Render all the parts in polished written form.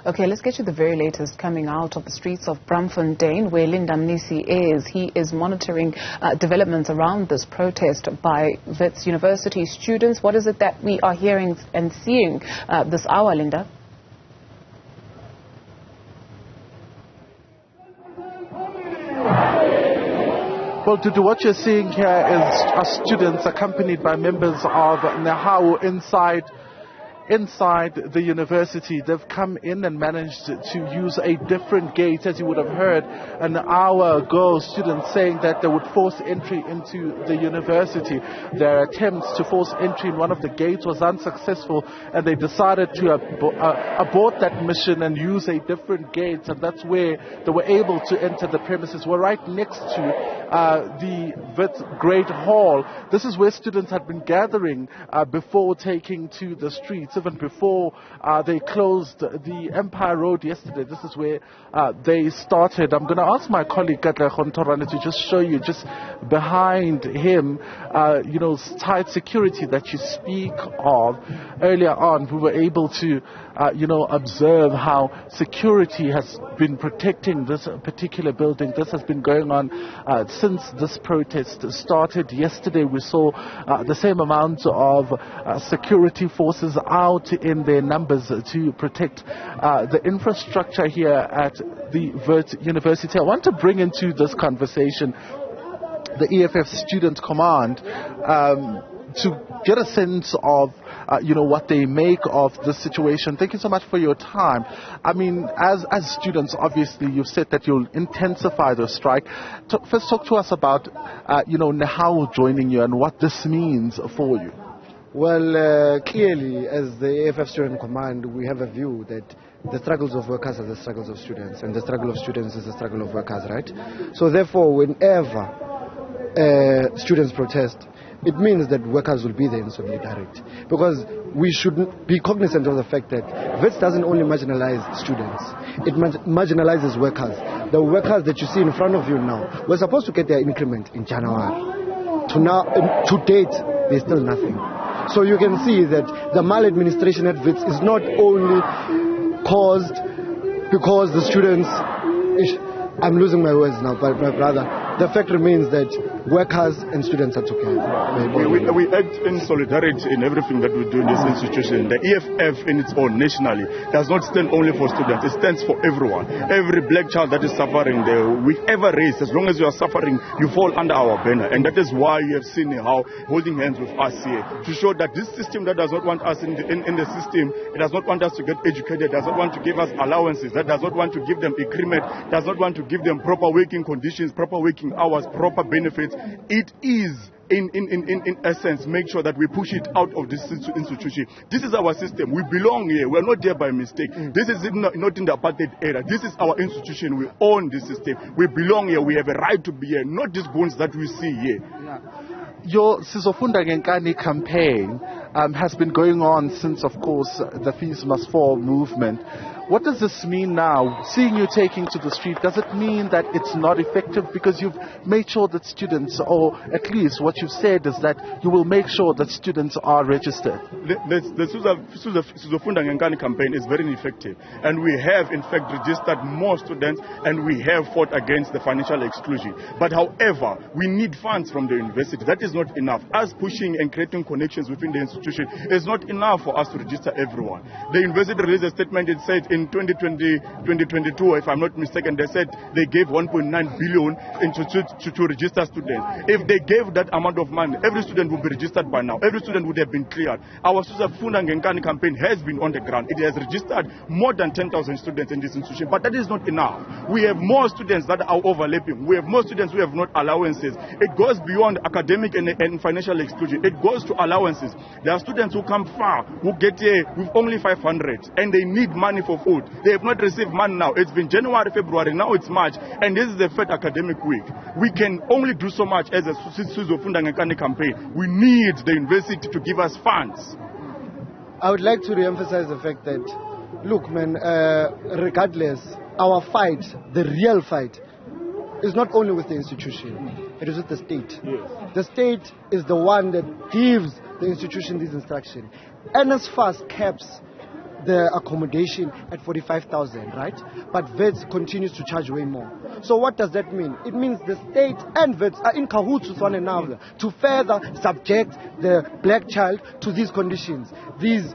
Okay, let's get you the very latest coming out of the streets of Braamfontein, where Mnisi is. He is monitoring developments around this protest by Wits University students. What is it that we are hearing and seeing this hour, Linda? Well, Dudu, what you're seeing here is our students accompanied by members of Nehau inside the university. They've come in and managed to use a different gate, as you would have heard an hour ago, students saying that they would force entry into the university. Their attempts to force entry in one of the gates was unsuccessful, and they decided to abort that mission and use a different gate, and that's where they were able to enter the premises. We're right next to the Wits Great Hall. This is where students had been gathering before taking to the streets. Even before they closed the Empire Road yesterday, this is where they started. I'm going to ask my colleague Katla Khontorane to just show you, just behind him, tight security that you speak of. Earlier on, we were able to, observe how security has been protecting this particular building. This has been going on since this protest started. Yesterday, we saw the same amount of security forces out in their numbers to protect the infrastructure here at the Wits University. I want to bring into this conversation the EFF Student Command to get a sense of what they make of this situation. Thank you so much for your time. I mean, as students, obviously, you've said that you'll intensify the strike. First, talk to us about, Nehau joining you and what this means for you. Well, clearly, as the EFF Student Command, we have a view that the struggles of workers are the struggles of students, and the struggle of students is the struggle of workers, right? So therefore, whenever students protest, it means that workers will be there in solidarity. Because we should be cognizant of the fact that Wits doesn't only marginalize students, it marginalizes workers. The workers that you see in front of you now were supposed to get their increment in January. To date, there's still nothing. So you can see that the maladministration at Wits is not only caused because the students... I'm losing my words now, but my brother, the fact remains that workers and students are together. We act in solidarity in everything that we do in this institution. The EFF in its own nationally does not stand only for students, it stands for everyone. Every black child that is suffering, whichever race, as long as you are suffering, you fall under our banner. And that is why you have seen how holding hands with us here, to show that this system that does not want us in the system, it does not want us to get educated, does not want to give us allowances, that does not want to give them increment, does not want to give them proper working conditions, proper working hours, proper benefits. It is in essence make sure that we push it out of this institution. This is our system. We belong here. We are not here by mistake. This is not in the apartheid era. This is our institution. We own this system. We belong here. We have a right to be here, not these bones that we see here. Yeah. Your Sizofunda Ngenkani campaign has been going on since, of course, the Fees Must Fall movement. What does this mean now? Seeing you taking to the street, does it mean that it's not effective because you've made sure that students, or at least what you've said is that you will make sure that students are registered? The Sizofunda Ngenkani campaign is very effective, and we have in fact registered more students, and we have fought against the financial exclusion. But however, we need funds from the university. That is not enough. Us pushing and creating connections within the institution is not enough for us to register everyone. The university released a statement. It said in 2022, if I'm not mistaken, they said they gave 1.9 billion to register students. If they gave that amount of money, every student would be registered by now. Every student would have been cleared. Our Sizofunda Ngenkani campaign has been on the ground. It has registered more than 10,000 students in this institution, but that is not enough. We have more students that are overlapping. We have more students who have not allowances. It goes beyond academic and financial exclusion. It goes to allowances. There are students who come far, who get here with only 500, and they need money for food. They have not received money now. It's been January, February, now it's March, and this is the third academic week. We can only do so much as a Sizofunda Ngenkani campaign. We need the university to give us funds. I would like to re-emphasize the fact that, look man, regardless, our fight, the real fight, is not only with the institution, it is with the state. Yes. The state is the one that gives the institution this instruction. NSFAS caps the accommodation at 45,000, right? But Wits continues to charge way more. So what does that mean? It means the state and Wits are in cahoots with one another to further subject the black child to these conditions. These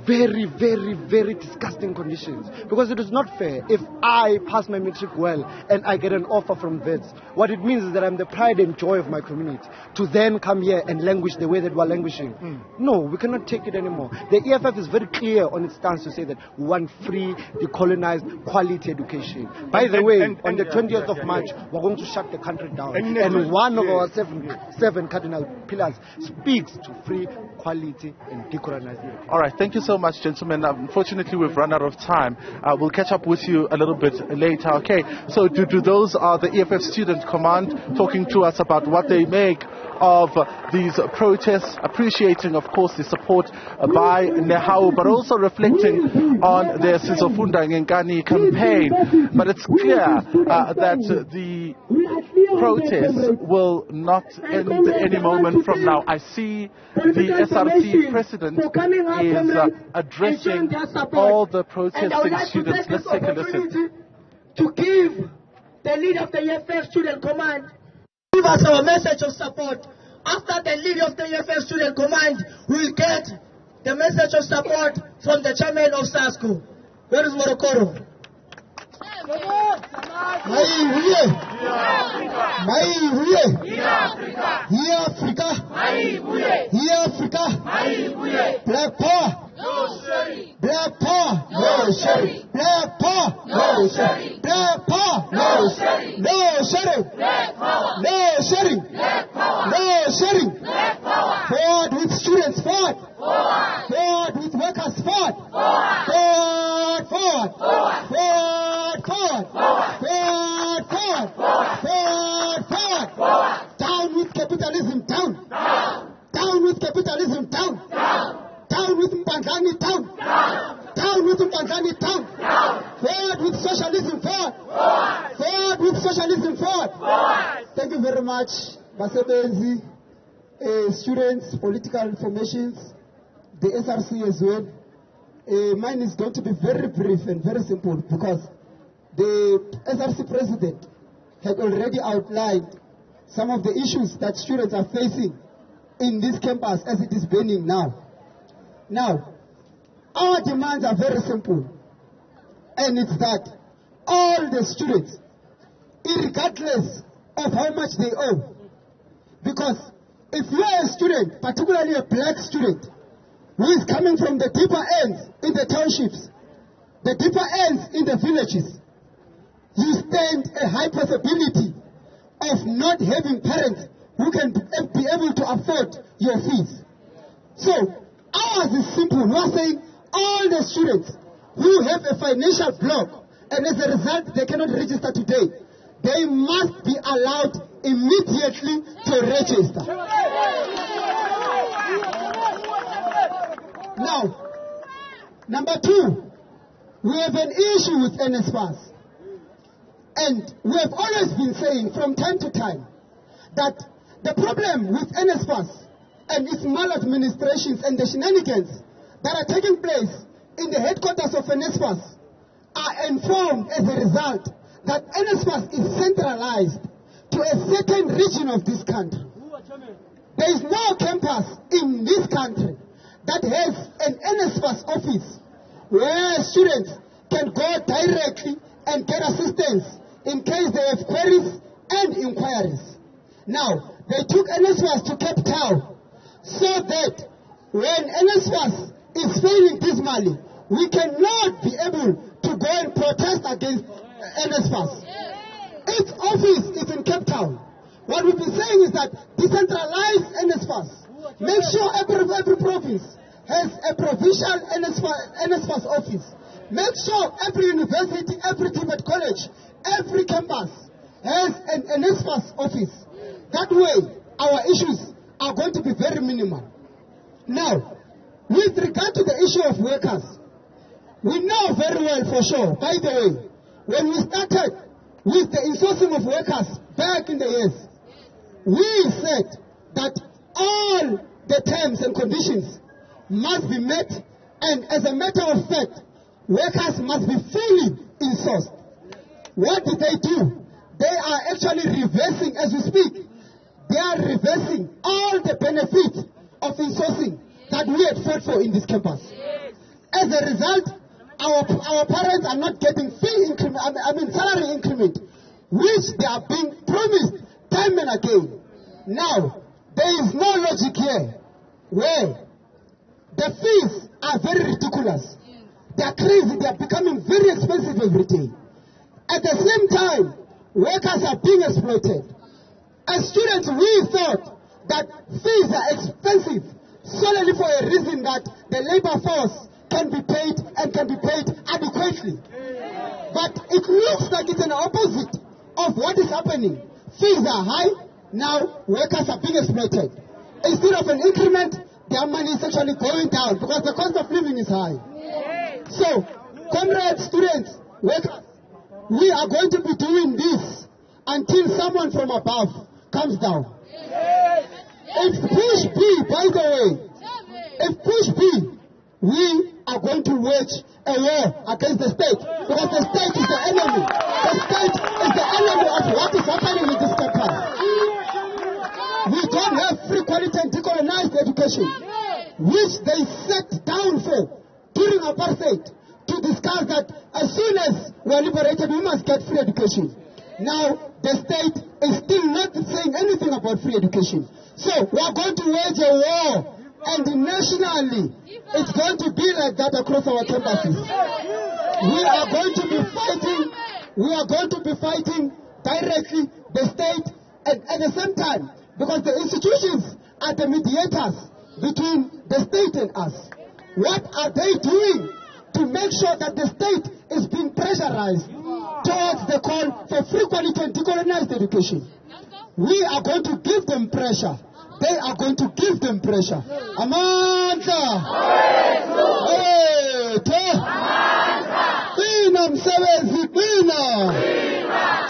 very, very, very disgusting conditions. Because it is not fair if I pass my matric well and I get an offer from Wits. What it means is that I'm the pride and joy of my community. To then come here and languish the way that we're languishing. No, we cannot take it anymore. The EFF is very clear on its stance to say that we want free, decolonized, quality education. By the way, on the 20th of March, we're going to shut the country down. And one of our seven cardinal pillars speaks to free, quality, and decolonized education. All right, thank you so much, gentlemen. Unfortunately, we've run out of time. We'll catch up with you a little bit later. Okay, so those are the EFF Student Command talking to us about what they make of these protests, appreciating, of course, the support by Nehau, but also reflecting on their Sizofunda Ngenkani campaign. But it's clear that the protest will not end any moment from now. I see the SRC president is addressing all the protesting students. Let's take a listen. To give the lead of the EFF Student Command, give us our message of support. After the lead of the EFF Student Command, we'll get the message of support from the chairman of SASCO. Where is Morokoro? Black power. No sharing. Black power. No sharing. Black power. No sharing. Black power. No sharing. No sharing. Black power. No sharing. Black power. No sharing. Black power. Forward with students. Forward. Forward. Forward with workers. Forward. Forward. Forward. Forward. Forward. Forward. Forward. Forward. Forward. Forward. Forward. Forward. Down with capitalism. Down. Down. Down with capitalism. Down. Down. Down with Mpandlani, down. Down. Down with Mpandlani, down. Down. Forward with socialism, forward. Forward. Forward with socialism, forward. Forward. Thank you very much, Basebenzi, students, political formations, the SRC as well. Mine is going to be very brief and very simple because the SRC president had already outlined some of the issues that students are facing in this campus as it is burning now. Now, our demands are very simple, and it's that all the students, regardless of how much they owe, because if you are a student, particularly a black student, who is coming from the deeper ends in the townships, the deeper ends in the villages, you stand a high possibility of not having parents who can be able to afford your fees. So, ours is simple. We are saying all the students who have a financial block and as a result they cannot register today, they must be allowed immediately to register. Now, number two, we have an issue with NSFAS. And we have always been saying from time to time that the problem with NSFAS and its maladministrations and the shenanigans that are taking place in the headquarters of NSFAS are informed as a result that NSFAS is centralized to a certain region of this country. There is no campus in this country that has an NSFAS office where students can go directly and get assistance in case they have queries and inquiries. Now, they took NSFAS to Cape Town so that when NSFAS is failing dismally, we cannot be able to go and protest against NSFAS. Its office is in Cape Town. What we've been saying is that decentralize NSFAS. Make sure every province has a provincial NSFAS office. Make sure every university, every Tibet college, every campus has an NSFAS office. That way, our issues are going to be very minimal. Now, with regard to the issue of workers, we know very well for sure, by the way, when we started with the insourcing of workers back in the years, we said that all the terms and conditions must be met And as a matter of fact, workers must be fully insourced. What did they do? They are actually reversing, as we speak, they are reversing all the benefits of insourcing that we had fought for in this campus. As a result, our parents are not getting salary increment, which they are being promised time and again. Now, there is no logic here where the fees are very ridiculous. They are crazy. They are becoming very expensive every day. At the same time, workers are being exploited. As students, we thought that fees are expensive solely for a reason that the labor force can be paid and can be paid adequately. But it looks like it's an opposite of what is happening. Fees are high, now workers are being exploited. Instead of an increment, their money is actually going down because the cost of living is high. So, comrades, students, workers, we are going to be doing this until someone from above comes down. If push be, by the way, if push be, we are going to wage a war against the state because the state is the enemy. The state is the enemy of what is happening in this campus. We don't have free, quality and decolonized education, which they set down for during apartheid to discuss that as soon as we are liberated, we must get free education. Now, the state is still not saying anything about free education. So, we are going to wage a war. And nationally, it's going to be like that across our campuses. We are going to be fighting directly the state and at the same time, because the institutions are the mediators between the state and us. What are they doing to make sure that the state is being pressurized towards the call for free, quality and decolonized education? We are going to give them pressure. They are going to give them pressure. Amandla! Qina msebenzi, qina!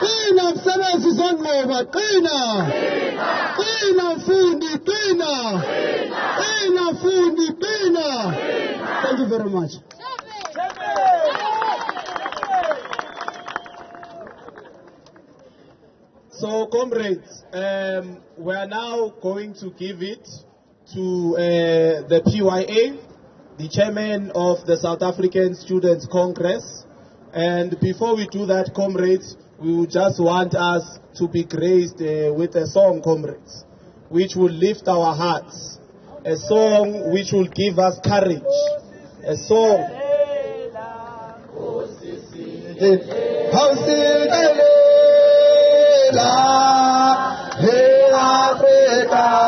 Qina msebenzi zonqoba, qina! Qina mfundi, qina! Qina mfundi, qina! Thank you very much. So, comrades, we are now going to give it to the PYA, the chairman of the South African Students' Congress. And before we do that, comrades, we would just want us to be graced with a song, comrades, which will lift our hearts, a song which will give us courage, a song. Hey Africa,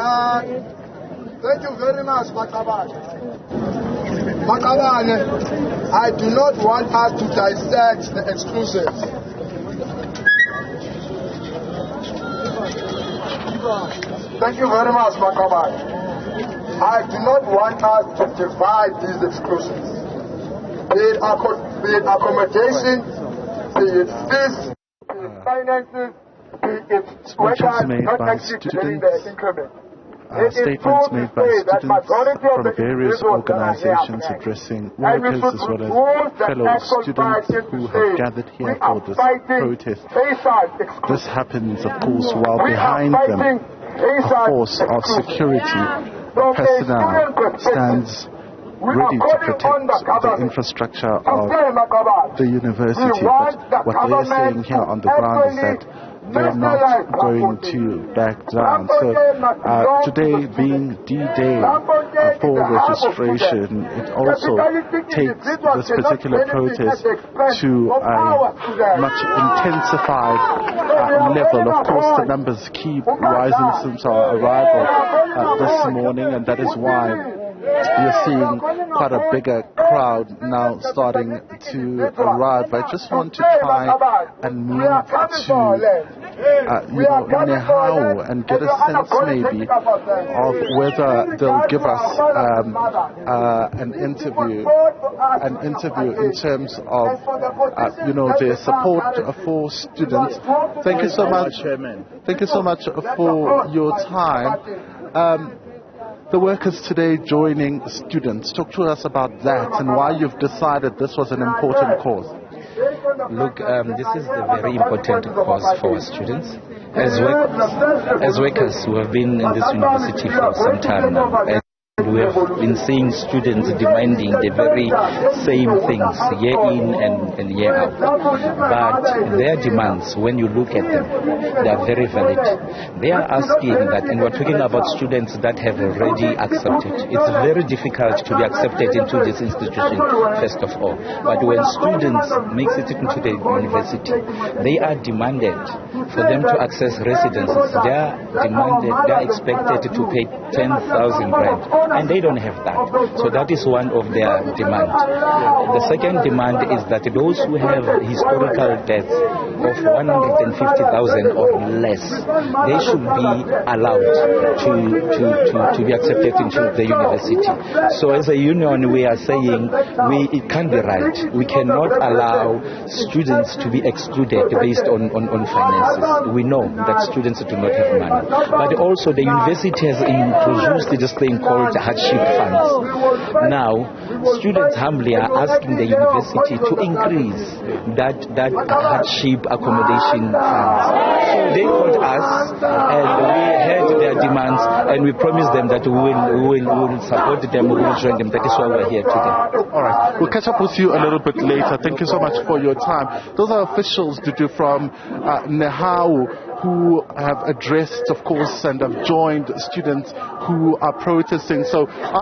Thank you very much, Makabane. Makabane, I do not want us to dissect the exclusions. Thank you very much, Makabane. I do not want us to divide these exclusions. Be it accommodation, be it fees, be it finances, be it Speeches made by students, statements made by students from various organizations addressing workers as well as fellow students who have gathered here for this protest. This happens, of course, while behind them a force of security personnel stands ready to protect the infrastructure of the university. But what they're saying here on the ground is that they're not going to back down. So today being D-Day for registration, it also takes this particular protest to a much intensified level. Of course, the numbers keep rising since our arrival this morning, and that is why you're seeing quite a bigger crowd now starting to arrive. I just want to try and move to Nehau and get a sense maybe of whether they'll give us an interview in terms of their support for students. Thank you so much. Thank you so much for your time. The workers today joining students. Talk to us about that and why you've decided this was an important cause. Look, this is a very important cause for our students. As workers who have been in this university for some time now, and we have been seeing students demanding the very same things year in and year out. But their demands, when you look at them, they are very valid. They are asking that, and we're talking about students that have already accepted. It's very difficult to be accepted into this institution, first of all. But when students make it into the university, they are demanded for them to access residences. They are expected to pay 10,000 rand. And they don't have that. So that is one of their demands. The second demand is that those who have historical debts of 150,000 or less, they should be allowed to be accepted into the university. So as a union, we are saying it can't be right. We cannot allow students to be excluded based on finances. We know that students do not have money. But also the university has introduced this thing called hardship funds. Now, students humbly are asking the university to increase that hardship accommodation funds. So they called us and we heard their demands and we promised them that we will support them, we will join them. That is why we're here today. All right. We'll catch up with you a little bit later. Thank you so much for your time. Those are officials, Dudu, from Nehau, who have addressed, of course, and have joined students who are protesting. So